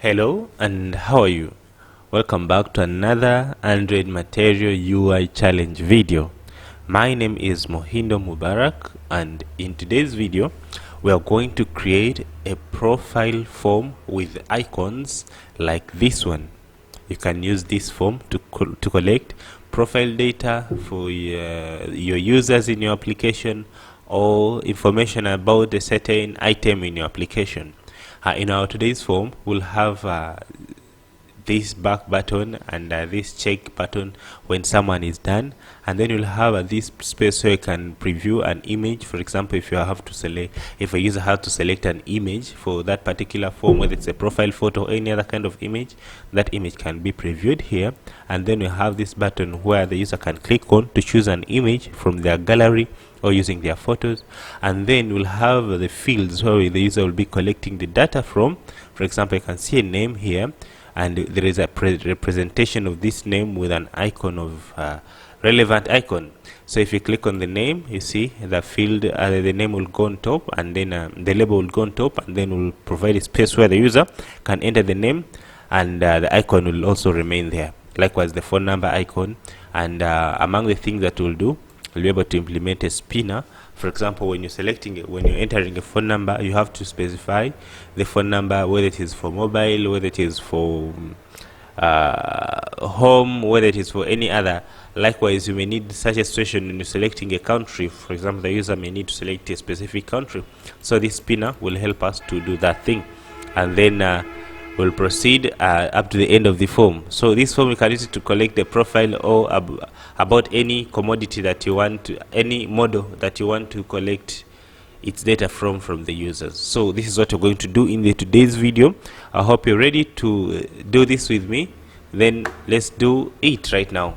Hello and how are you? Welcome back to another Android Material UI Challenge video. My name is Mohindo Mubarak, and in today's video we are going to create a profile form with icons like this one. You can use this form to collect profile data for your users in your application, or information about a certain item in your application. In our today's form, we'll have this back button and this check button when someone is done, and then you'll have this space so you can preview an image. For example, if a user has to select an image for that particular form, whether it's a profile photo or any other kind of image, that image can be previewed here. And then we have this button where the user can click on to choose an image from their gallery or using their photos. And then we'll have the fields where the user will be collecting the data from. For example, you can see a name here, and there is a representation of this name with an icon of relevant icon. So if you click on the name, you see the field, the name will go on top, and then the label will go on top, and then we'll provide a space where the user can enter the name, and the icon will also remain there. Likewise, the phone number icon. And among the things that we'll do, we'll be able to implement a spinner. For example, when you're entering a phone number, you have to specify the phone number, whether it is for mobile, whether it is for home, whether it is for any other. Likewise, you may need such a situation when you're selecting a country. For example, the user may need to select a specific country, so this spinner will help us to do that thing. And then we'll proceed up to the end of the form. So this form, you can use it to collect the profile or about any commodity that you want to, any model that you want to collect its data from the users. So this is what we're going to do in today's video. I hope you're ready to do this with me. Then let's do it right now.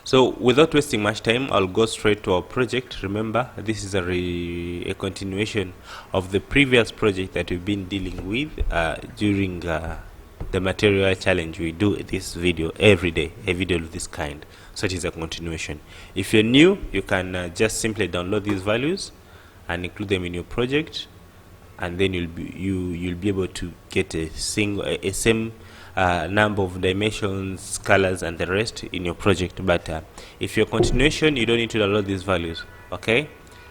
So without wasting much time, I'll go straight to our project. Remember, this is a continuation of the previous project that we've been dealing with during the material challenge. We do this video every day, a video of this kind, so it is a continuation. If you're new, you can just simply download these values and include them in your project, and then you'll be able to get a same number of dimensions, colors, and the rest in your project. But if you're continuation, you don't need to download these values. Okay,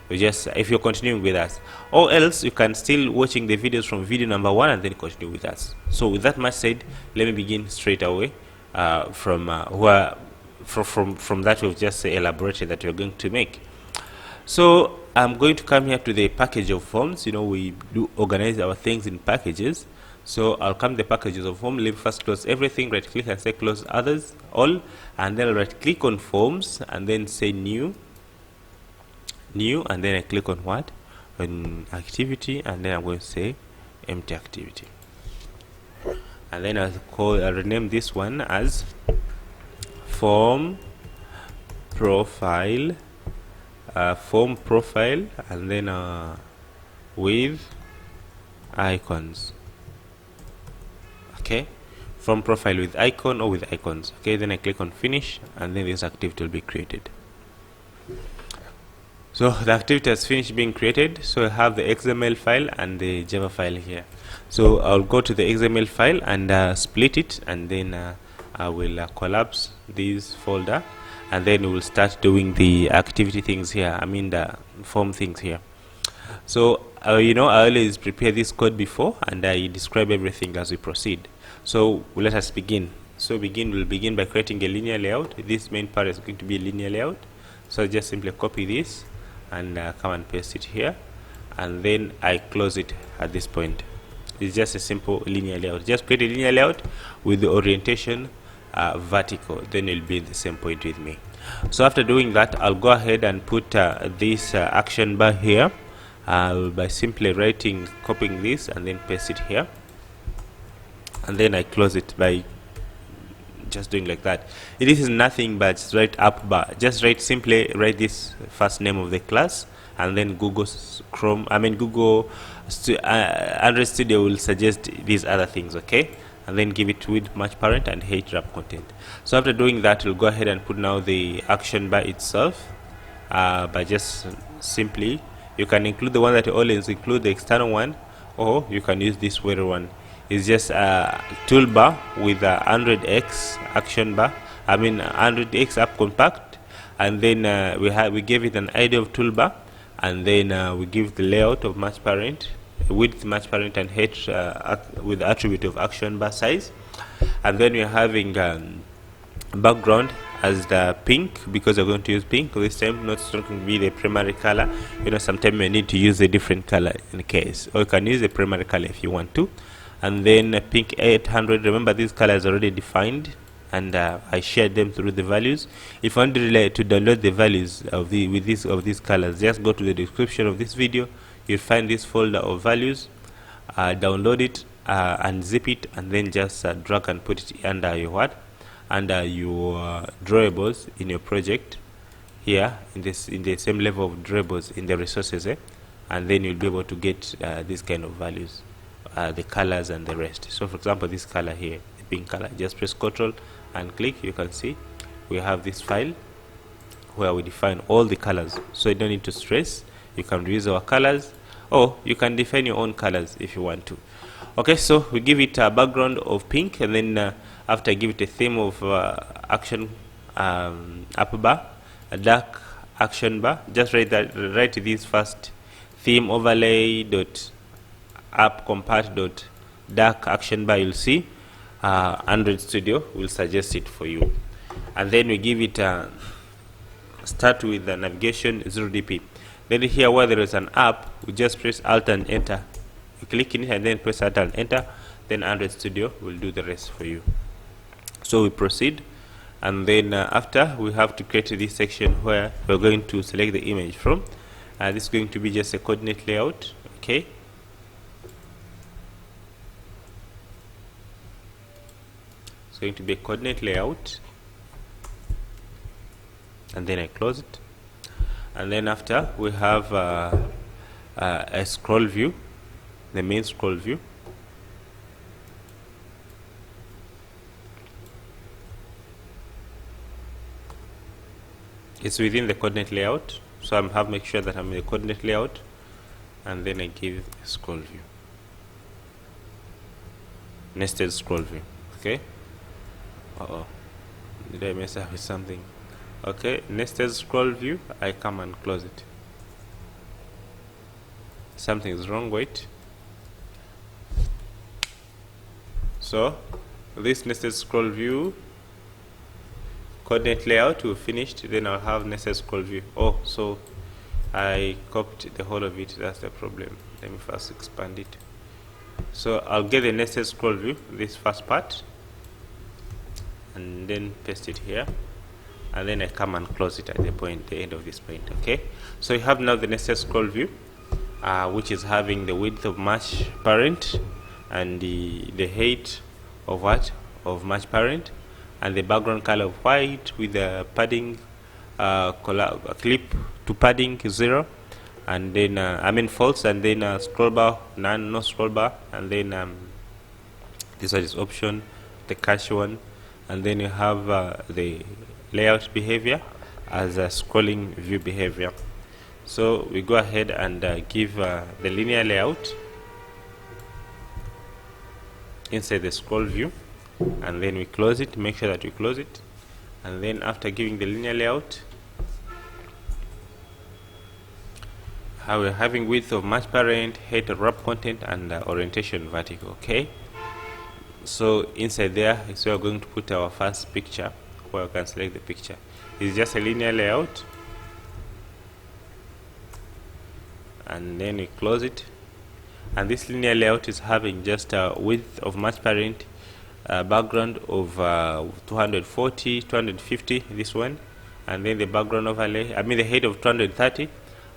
if you're continuing with us, or else you can still watching the videos from video number 1 and then continue with us. So with that much said, let me begin straight away from that we've just elaborated that we're going to make. So I'm going to come here to the package of forms. We do organize our things in packages. So I'll come to the packages of form. Let me first close everything, right click and say close others all, and then I'll right click on forms and then say new, and then I click on what, on activity, and then I'm going to say empty activity, and then I'll rename this one as form profile, and then with icons. Okay, from profile with icon or with icons. Okay, then I click on finish, and then this activity will be created. So the activity has finished being created. So I have the XML file and the Java file here. So I'll go to the XML file and split it, and then I will collapse this folder, and then we'll start doing the activity things here, the form things here. So I always prepare this code before, and I describe everything as we proceed. So let us begin. We'll begin by creating a linear layout. This main part is going to be a linear layout. So just simply copy this and come and paste it here, and then I close it at this point. It's just a simple linear layout. Just create a linear layout with the orientation vertical, then you'll be at the same point with me. So after doing that, I'll go ahead and put this action bar here by simply copying this and then paste it here, and then I close it by just doing like that. This is nothing but right up bar. Simply write this first name of the class, and then Google Android Studio will suggest these other things. Okay, and then give it with match parent and href content. So after doing that, we'll go ahead and put now the action bar itself by just simply, you can include the one that you always include, the external one, or you can use this where one is just a toolbar with a 100x action bar, 100x up compact, and then we gave it an ID of toolbar, and then we give the layout of match parent, width match parent, and height with the attribute of action bar size. And then we're having background as the pink, because we're going to use pink this time. Not going to be the primary color. Sometimes you need to use a different color in case, or you can use the primary color if you want to. And then pink 800. Remember, these colors are already defined, and I shared them through the values. If you want to download the values of these colors, just go to the description of this video. You'll find this folder of values. Download it, unzip it, and then just drag and put it under your drawables in your project here in the same level of drawables in the resources, and then you'll be able to get these kind of values, the colors and the rest. So for example, this color here, the pink color, just press Ctrl and click. You can see we have this file where we define all the colors, so you don't need to stress. You can reuse our colors, or you can define your own colors if you want to. Okay, so we give it a background of pink, and then after I give it a theme of action up bar, a dark action bar. Just write this first: theme overlay dot up compact dot dark action bar. You'll see Android Studio will suggest it for you. And then we give it start with the navigation 0dp. Then here where there is an app, we just press Alt and Enter. You click in it and then press Alt and Enter. Then Android Studio will do the rest for you. So we proceed, and then after, we have to create this section where we're going to select the image from. This is going to be just a coordinate layout. Okay. It's going to be a coordinate layout, and then I close it. And then after, we have a scroll view, the main scroll view. It's within the coordinate layout, so make sure that I'm in the coordinate layout, and then I give a scroll view, nested scroll view. Okay. Did I mess up with something? Okay, nested scroll view. I come and close it. Something is wrong. Wait. So this nested scroll view coordinate layout we finished. Then I'll have nested scroll view. So I copied the whole of it. That's the problem. Let me first expand it. So I'll get the nested scroll view, this first part, and then paste it here, and then I come and close it at the end of this point. Okay, so you have now the nested scroll view, which is having the width of match parent, and the height of match parent, and the background color of white with the padding clip to padding 0, and then false, and then scroll bar none, no scroll bar, and then this is option, the cache one, and then you have the layout behavior as a scrolling view behavior. So we go ahead and give the linear layout inside the scroll view, and then we close it. Make sure that we close it, and then after giving the linear layout, we're having width of match parent, height of wrap content, and orientation vertical. Okay, so inside there is where we're going to put our first picture, where we can select the picture. It's just a linear layout, and then we close it. And this linear layout is having just a width of match parent, background of 240, 250, this one, and then the background overlay, the height of 230,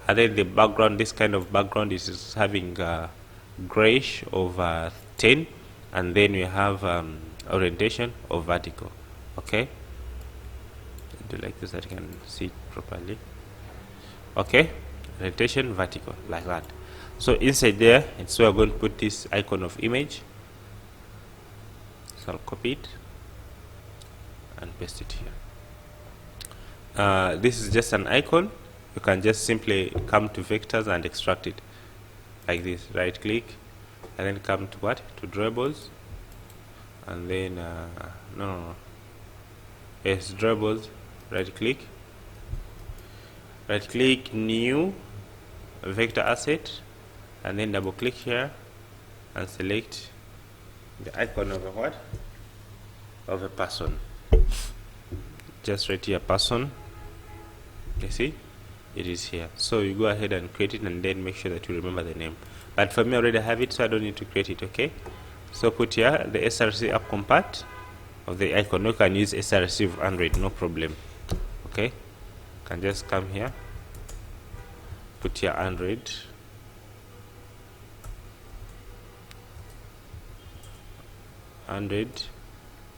and then the background, this kind of background is having grayish of 10, and then we have orientation of vertical. Okay, do like this so that you can see it properly. Okay, orientation vertical, like that. So inside there, it's where we're going to put this icon of image. So I'll copy it and paste it here. This is just an icon. You can just simply come to vectors and extract it like this. Right click, and then come to what, to drawables, and then yes, drawables, right click new vector asset, and then double click here and select the icon of a what, of a person. Just right here, person. You see it is here, so you go ahead and create it, and then make sure that you remember the name. But for me, I already have it, so I don't need to create it. Okay, so put here the src app compat of the icon. You can use src of Android, no problem. Okay, can just come here, put here Android,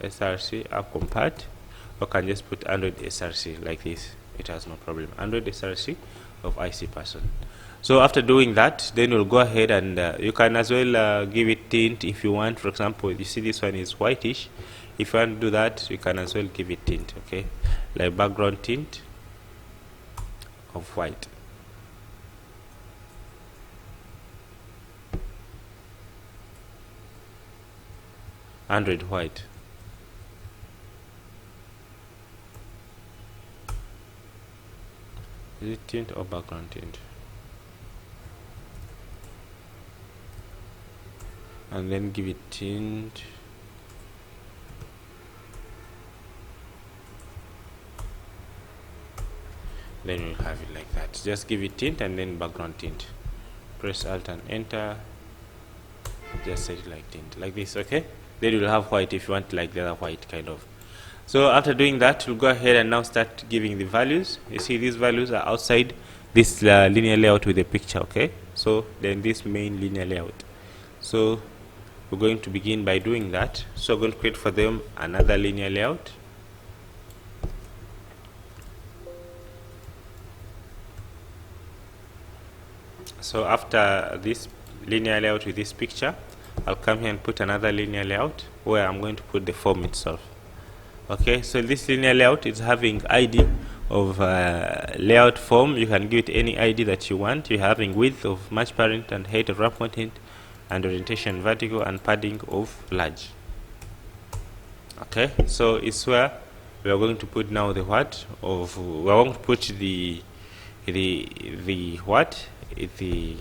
src app compat, or can just put Android src like this. It has no problem. Android src of IC person. So after doing that, then we'll go ahead and you can as well give it tint if you want. For example, you see this one is whitish. If you want to do that, you can as well give it tint. Okay, like background tint of white. Android white. Is it tint or background tint? And then give it tint. Then you'll have it like that. Just give it tint and then background tint. Press Alt and Enter. Just set it like tint, like this. Okay, then you'll have white if you want like the other white kind of. So after doing that, we'll go ahead and now start giving the values. You see these values are outside this linear layout with the picture. Okay, so then this main linear layout. So we're going to begin by doing that. So we're going to create for them another linear layout. So after this linear layout with this picture, I'll come here and put another linear layout where I'm going to put the form itself. Okay, so this linear layout is having ID of layout form. You can give it any ID that you want. You're having width of match parent and height of wrap content, and orientation vertical, and padding of large. Okay, so it's where we are going to put now the what of, we are going to put the what, the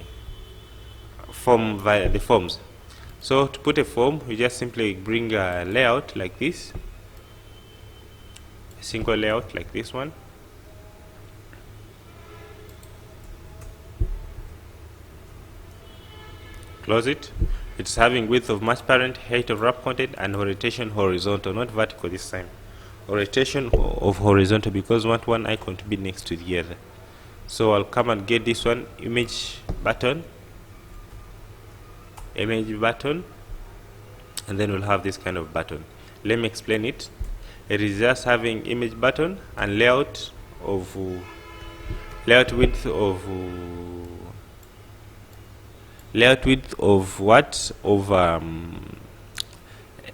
form via the forms. So to put a form, you just simply bring a layout like this, a single layout like this one. Close it. It's having width of match parent, height of wrap content, and orientation horizontal, not vertical this time. Orientation of horizontal, because we want one icon to be next to the other. So I'll come and get this one, image button, and then we'll have this kind of button. Let me explain it. It is just having image button and layout of width of what, of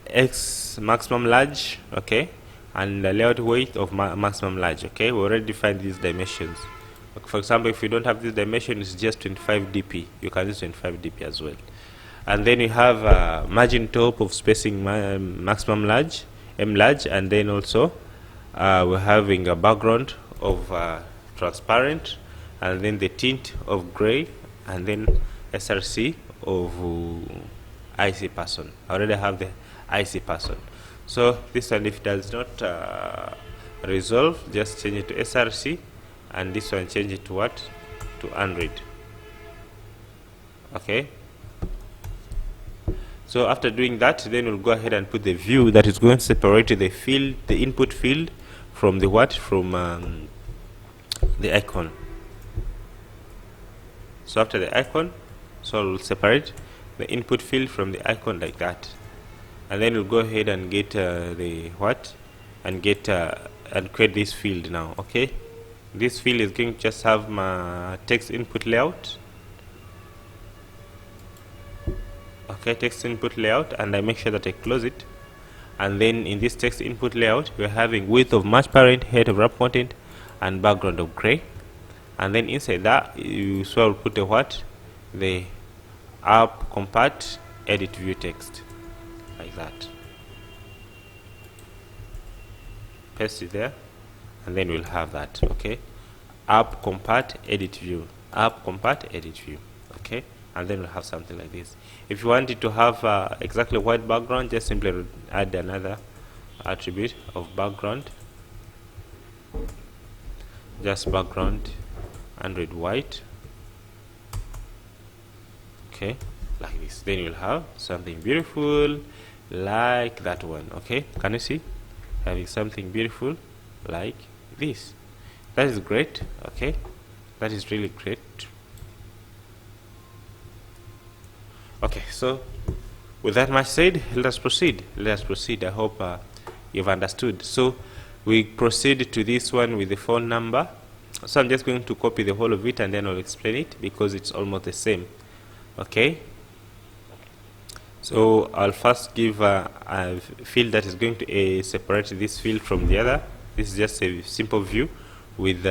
x maximum large, okay, and the layout weight of maximum large. Okay, we already defined these dimensions. For example, if you don't have this dimension, it's just 25 dp. You can use 25 dp as well. And then you have margin top of spacing maximum large, m large, and then also we're having a background of transparent, and then the tint of gray, and then src of IC person. I already have the IC person. So this one, if it does not resolve, just change it to src, and this one change it to what, to Android. Okay, so after doing that, then we'll go ahead and put the view that is going to separate the field, the input field, from the what, from the icon. So after the icon, so we'll separate the input field from the icon like that, and then we'll go ahead and get the what, and get and create this field now. Okay, this field is going to just have my text input layout. Okay, text input layout, and I make sure that I close it. And then in this text input layout, we're having width of match parent, height of wrap content, and background of gray. And then inside that, you so will put the what, the app compat edit view text, like that. Paste it there, and then we'll have that. Okay, app compat edit view, app compat edit view. Okay, and then we'll have something like this. If you want it to have exactly white background, just simply add another attribute of background, just background Android white. Okay, like this. Then you'll have something beautiful like that one. Okay, can you see? Having something beautiful like this. That is great. Okay, that is really great. Okay, so with that much said, let us proceed. I hope you've understood. So we proceed to this one with the phone number. So I'm just going to copy the whole of it and then I'll explain it because it's almost the same. Okay, so I'll first give a field that is going to separate this field from the other. This is just a simple view with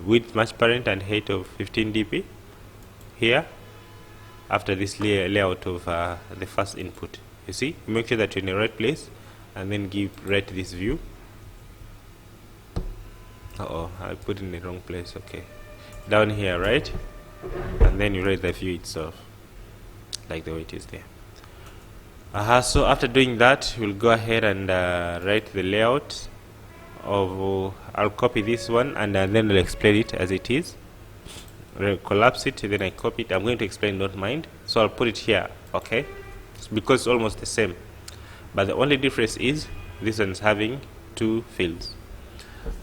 width match parent and height of 15 dp here after this layout of the first input. You see, make sure that you're in the right place and then write this view. I put it in the wrong place. Okay, down here, right? And then you write the view itself like the way it is there. So after doing that, we'll go ahead and write the layout of I'll copy this one and then I'll explain it as it is. I'll collapse it, then I copy it. I'm going to explain, don't mind. So I'll put it here. Okay, because it's almost the same, but the only difference is this one's having two fields.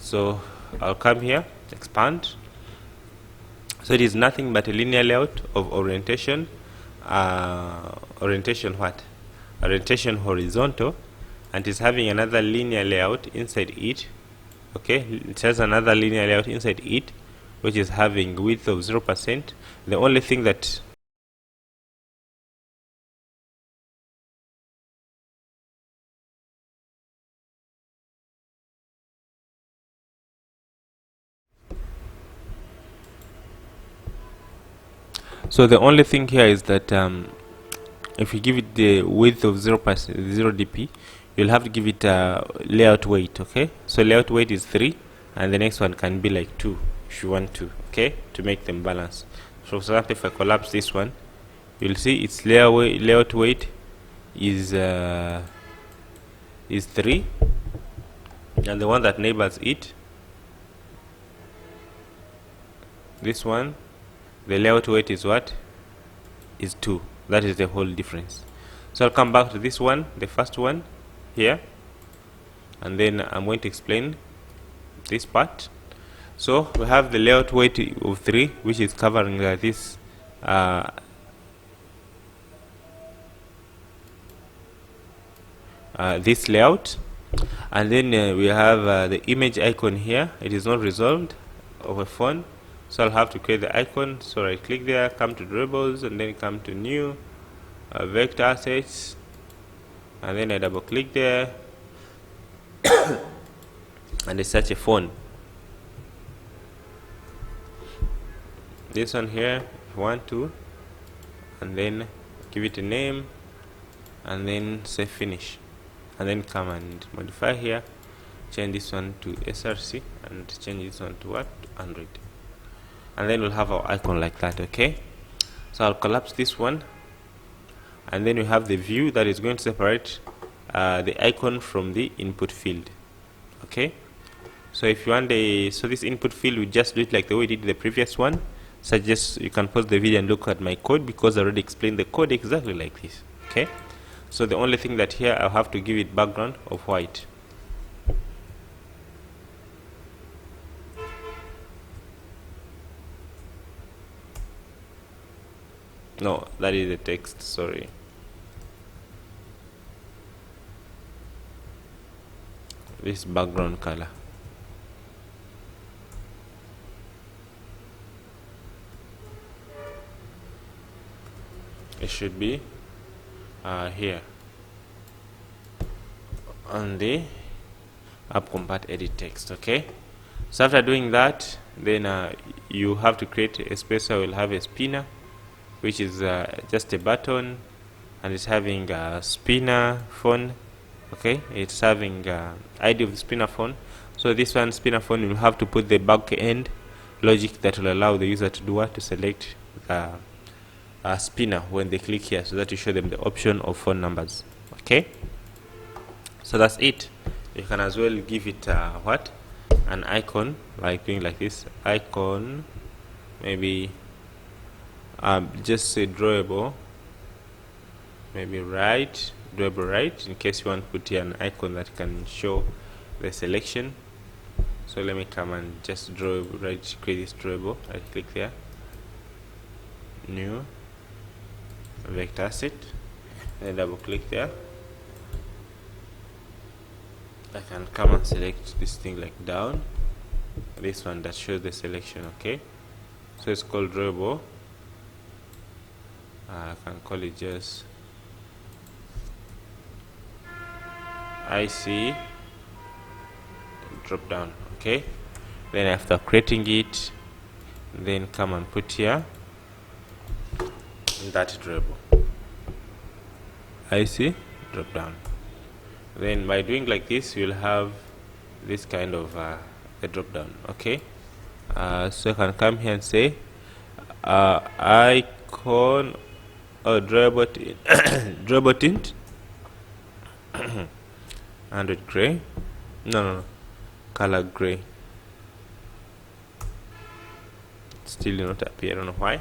So I'll come here, expand. So it is nothing but a linear layout of orientation orientation horizontal, and is having another linear layout inside it. Okay, it has another linear layout inside it which is having width of 0%. The only thing that so the only thing here is that if you give it the width of 0 dp, you'll have to give it layout weight. Okay, so layout weight is 3 and the next one can be like 2 if you want to, okay, to make them balance. So for example, if I collapse this one, you'll see its layout weight is 3, and the one that neighbors it, this one, the layout weight is what? Is 2. That is the whole difference. So I'll come back to this one, the first one here, and then I'm going to explain this part. So we have the layout weight of 3, which is covering this this layout, and then we have the image icon here. It is not resolved of a phone, so I'll have to create the icon. So right click there, come to durables, and then come to new vector assets, and then I double click there and I search a phone. This one here, if you want to, and then give it a name and then say finish, and then come and modify here, change this one to src and change this one to what? Android, and then we'll have our icon like that. Okay, so I'll collapse this one, and then we have the view that is going to separate the icon from the input field. Okay, so if you want so this input field, we just do it like the way we did the previous one. Suggest you can pause the video and look at my code because I already explained the code exactly like this. Okay, so the only thing that here I'll have to give it background of white. No, that is the text, sorry. This background color. It should be here on the app compat edit text. Okay, so after doing that, then you have to create a space. I will have a spinner, which is just a button and it's having a spinner phone. Okay, it's having ID of the spinner phone. So this one spinner phone, you have to put the back end logic that will allow the user to do what, to select the spinner when they click here, so that you show them the option of phone numbers. Okay, so that's it. You can as well give it what, an icon, like doing like this icon, maybe just say drawable, maybe right, drawable right, in case you want to put here an icon that can show the selection. So let me come and just draw right, create this drawable. I click there, new vector asset, and double click there. I can come and select this thing like down, this one that shows the selection. Okay, so it's called drawable. I can call it just IC drop down. Okay, then after creating it, then come and put here that drawable IC drop down. Then by doing like this, you'll have this kind of a drop down. Okay, so I can come here and say icon or drawable tint 100 gray, no, color gray. Still not appear, I don't know why,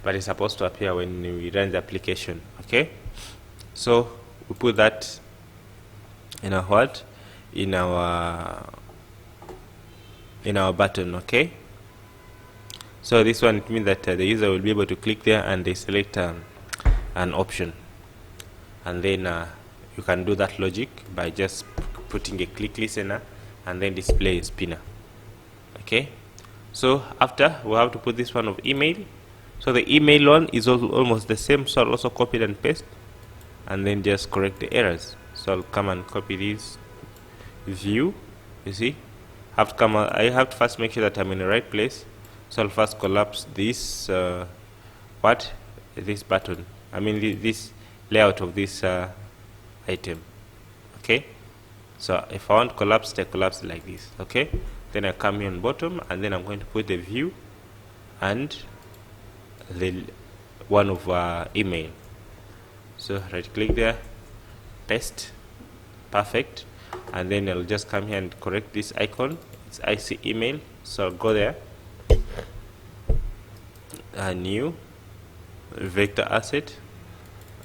but it's supposed to appear when we run the application. Okay, so we put that in our what, in our button. Okay, so this one, it means that the user will be able to click there and they select an option, and then you can do that logic by just putting a click listener and then display a spinner. Okay, so after, we have to put this one of email. So the email one is also almost the same, so I'll also copy and paste and then just correct the errors. So I'll come and copy this view. You see, I have to first make sure that I'm in the right place. So I'll first collapse this this button, I mean this layout of this item. Okay, so if I want to collapse it, I collapse it like this. Okay, then I come here on bottom, and then I'm going to put the view and the one of email. So right click there, paste, perfect, and then I'll just come here and correct this icon. It's IC email, so I'll go there, new vector asset.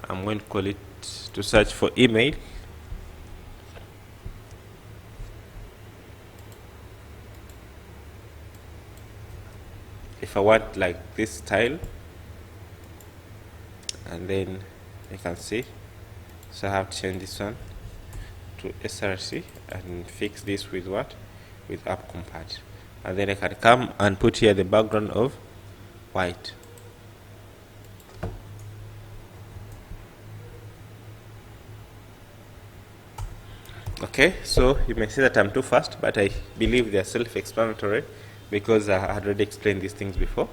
I'm going to call it to search for email. If I want like this style, and then you can see, so I have to change this one to src and fix this with what, with app compat, and then I can come and put here the background of white. Okay, so you may say that I'm too fast, but I believe they are self-explanatory because I had already explained these things before.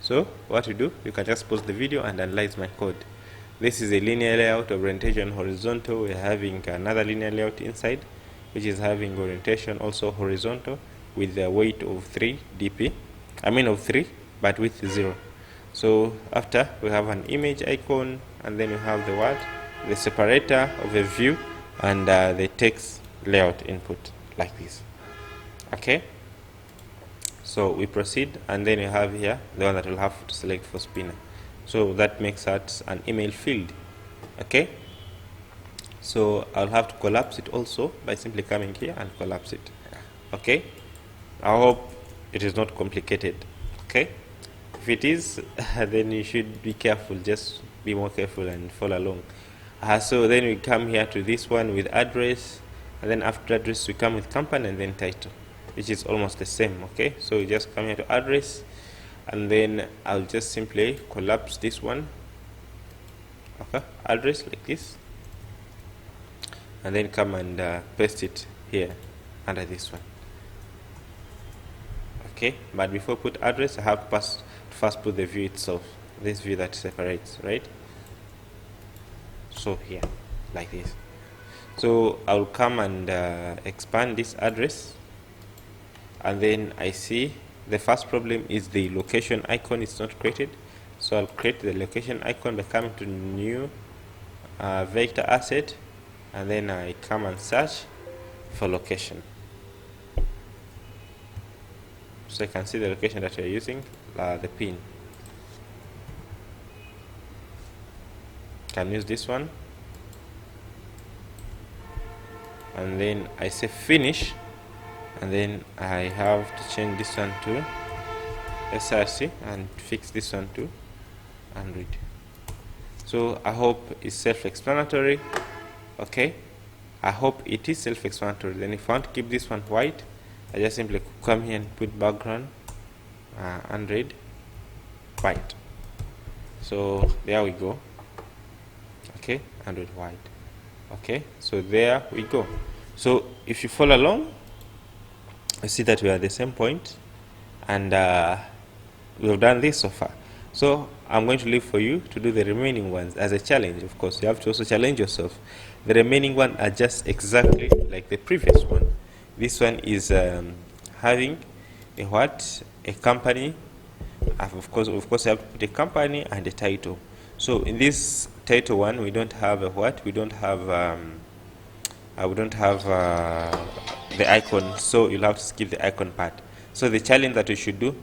So what you do, you can just pause the video and analyze my code. This is a linear layout of orientation horizontal. We're having another linear layout inside, which is having orientation also horizontal with the weight of 3 dp, I mean of 3 but width 0. So after, we have an image icon, and then you have the what, the separator of a view, and the text layout input like this. Okay, so we proceed, and then you have here the one that we'll have to select for spinner. So that makes that an email field. Okay, so I'll have to collapse it also by simply coming here and collapse it. Okay, I hope it is not complicated. Okay, if it is, then you should be careful, just be more careful and follow along. So then we come here to this one with address, and then after address we come with company and then title, which is almost the same. Okay, so we just come here to address, and then I'll just simply collapse this one. Okay, address like this, and then come and paste it here under this one. Okay, but before I put address, I have to first put the view itself, this view that separates, right? So here, like this. So I'll come and expand this address, and then I see the first problem is the location icon is not created. So I'll create the location icon by coming to new vector asset, and then I come and search for location. So I can see the location that you're using, the pin. Can use this one, and then I say finish, and then I have to change this one to SRC and fix this one to Android. So I hope it's self-explanatory. Okay, I hope it is self-explanatory. Then if I want to keep this one white, I just simply come here and put background Android white. So there we go. Okay, Android white. Okay, so there we go. So if you follow along, you see that we are at the same point, and we've done this so far. So I'm going to leave for you to do the remaining ones as a challenge. Of course, you have to also challenge yourself. The remaining ones are just exactly like the previous one. This one is having a company. Of course, you have to put a company and a title. So in this title one, we don't have a what? We don't have the icon. So you'll have to skip the icon part. So the challenge that you should do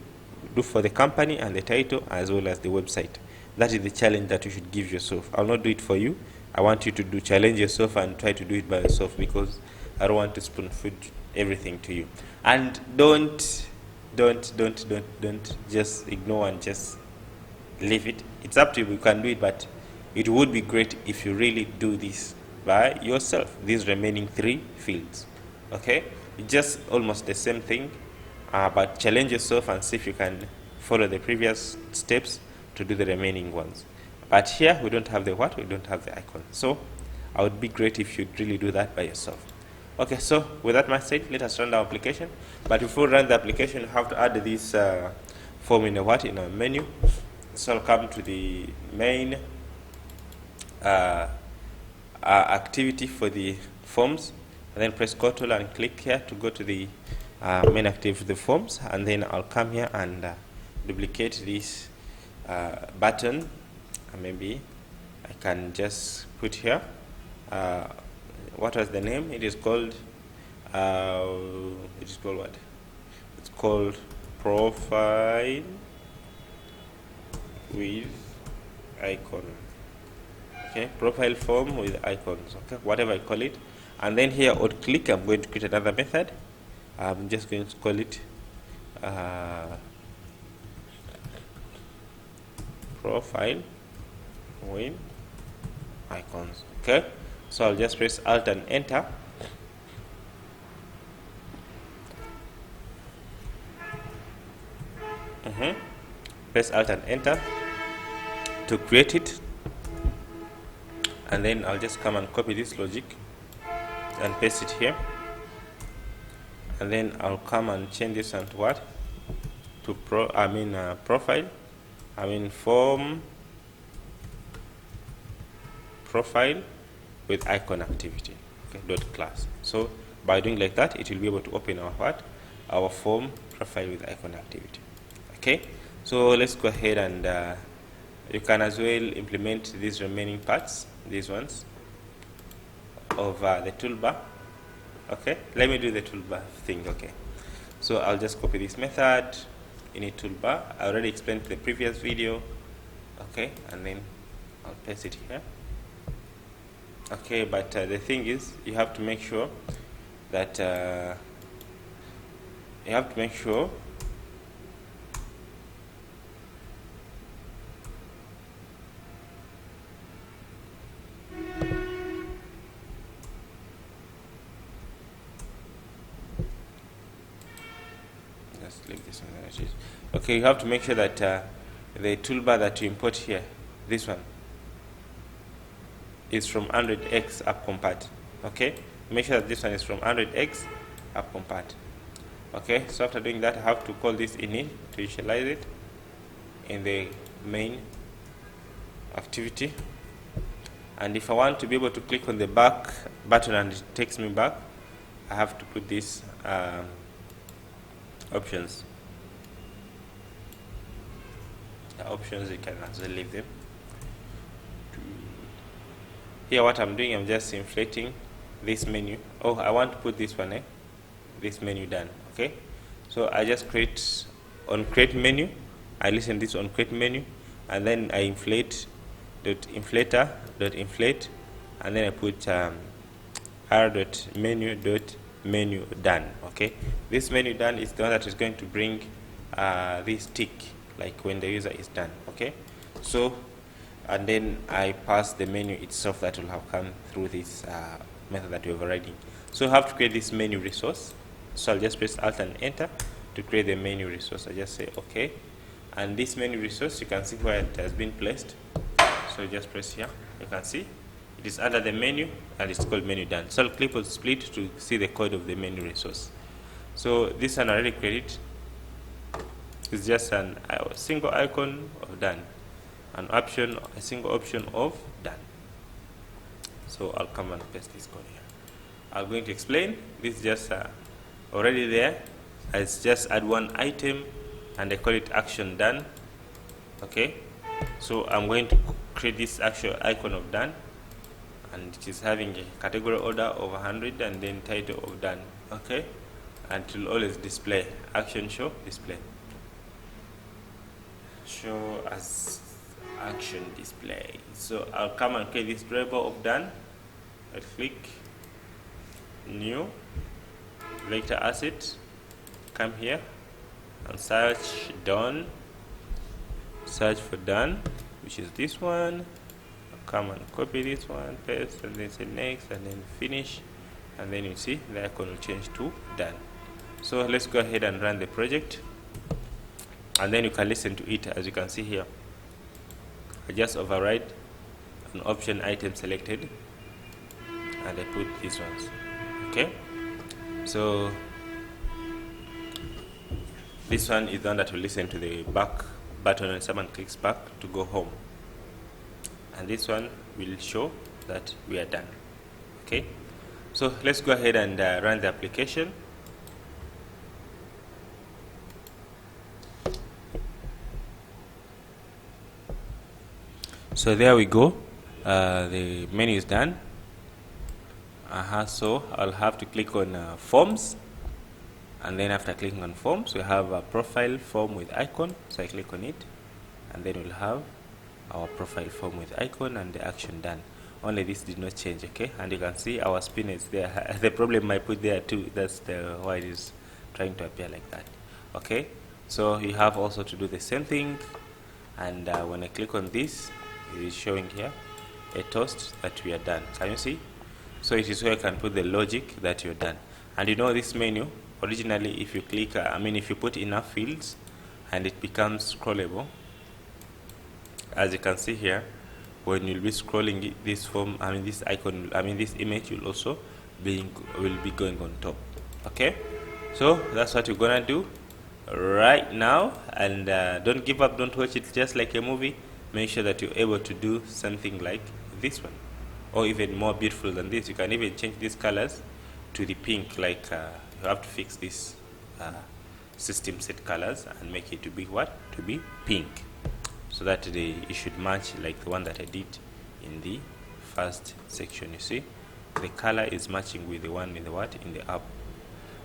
for the company and the title as well as the website. That is the challenge that you should give yourself. I'll not do it for you. I want you to challenge yourself and try to do it by yourself, because I don't want to spoon feed everything to you. And don't just ignore and just leave it. It's up to you. You can do it, but it would be great if you really do this by yourself, these remaining 3 fields. Okay, it's just almost the same thing, but challenge yourself and see if you can follow the previous steps to do the remaining ones. But here we don't have the what? We don't have the icon. So I would be great if you'd really do that by yourself. Okay, so with that much said, let us run our application. But before we run the application, you have to add this form in our menu. So I'll come to the main activity for the forms, and then press Ctrl and click here to go to the main activity for the forms, and then I'll come here and duplicate this button. Maybe I can just put here what was the name? It is called what? It's called profile with icon. Okay, profile form with icons. Okay, whatever I call it. And then here on click, I'm going to create another method. I'm just going to call it profile with icons. Okay, so I'll just press Alt and Enter. Press Alt and Enter to create it, and then I'll just come and copy this logic and paste it here, and then I'll come and change this and what? To profile. Form profile with icon activity. Okay, dot class. So by doing like that, it will be able to open our what? Our form profile with icon activity. Okay, so let's go ahead and you can as well implement these remaining parts, these ones of the toolbar. Okay, let me do the toolbar thing. Okay, so I'll just copy this method in a toolbar. I already explained the previous video. Okay, and then I'll paste it here. Okay, but the thing is, you have to make sure that let's leave this one there it is. Okay, you have to make sure that the toolbar that you import here, this one, is from Android X app compat. Okay, make sure that this one is from Android X app compat. Okay, so after doing that, I have to call this init to initialize it in the main activity. And if I want to be able to click on the back button and it takes me back, I have to put these options. The options, you can also leave them. Here what I'm doing, I'm just inflating this menu. Oh, I want to put this one, this menu done. Okay, so I just create on create menu, I listen this on create menu, and then I inflate dot inflator dot inflate, and then I put r dot menu done. Okay, this menu done is the one that is going to bring this tick like when the user is done. Okay, so and then I pass the menu itself that will have come through this method that we're overriding. So I have to create this menu resource. So I'll just press Alt and Enter to create the menu resource. I just say OK, and this menu resource, you can see where it has been placed. So you just press here. You can see it is under the menu and it's called menu done. So I'll click on split to see the code of the menu resource. So this one already created. It's just a single icon of done. An option, a single option of done. So I'll come and paste this code here. I'm going to explain. This is just already there. I just add one item and I call it action done. Okay, so I'm going to create this actual icon of done, and it is having a category order of 100 and then title of done. Okay, and it will always display action show display. Show as action display. So I'll come and create this driver of done. I'll click new vector asset, come here and search done, search for done, which is this one. I'll come and copy this one, paste, and then say next, and then finish, and then you see the icon will change to done. So let's go ahead and run the project, and then you can listen to it. As you can see here, I just override an option item selected and I put these ones. Okay, so this one is the one that will listen to the back button when someone clicks back to go home, and this one will show that we are done. Okay, so let's go ahead and run the application. So there we go, the menu is done. So I'll have to click on forms, and then after clicking on forms we have a profile form with icon. So I click on it, and then we'll have our profile form with icon and the action done. Only this did not change. Okay, and you can see our spin is there. The problem I put there too, that's why it is trying to appear like that. Okay, so you have also to do the same thing, and when I click on this, it is showing here a toast that we are done. Can you see? So it is where you can put the logic that you're done. And you know, this menu originally, if you click, if you put enough fields and it becomes scrollable, as you can see here, when you'll be scrolling this form, this icon, this image will also be going on top. Okay, so that's what you're gonna do right now, and don't give up, don't watch it just like a movie. Make sure that you're able to do something like this one, or even more beautiful than this. You can even change these colors to the pink, like you have to fix this system set colors and make it to be what? To be pink, so that it should match like the one that I did in the first section. You see, the color is matching with the one in the what? In the app,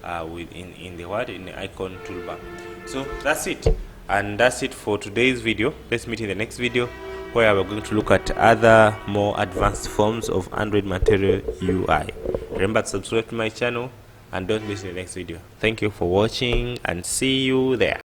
in the icon toolbar. So that's it. And that's it for today's video. Let's meet in the next video, where we're going to look at other more advanced forms of Android Material UI. Remember to subscribe to my channel and don't miss the next video. Thank you for watching, and see you there.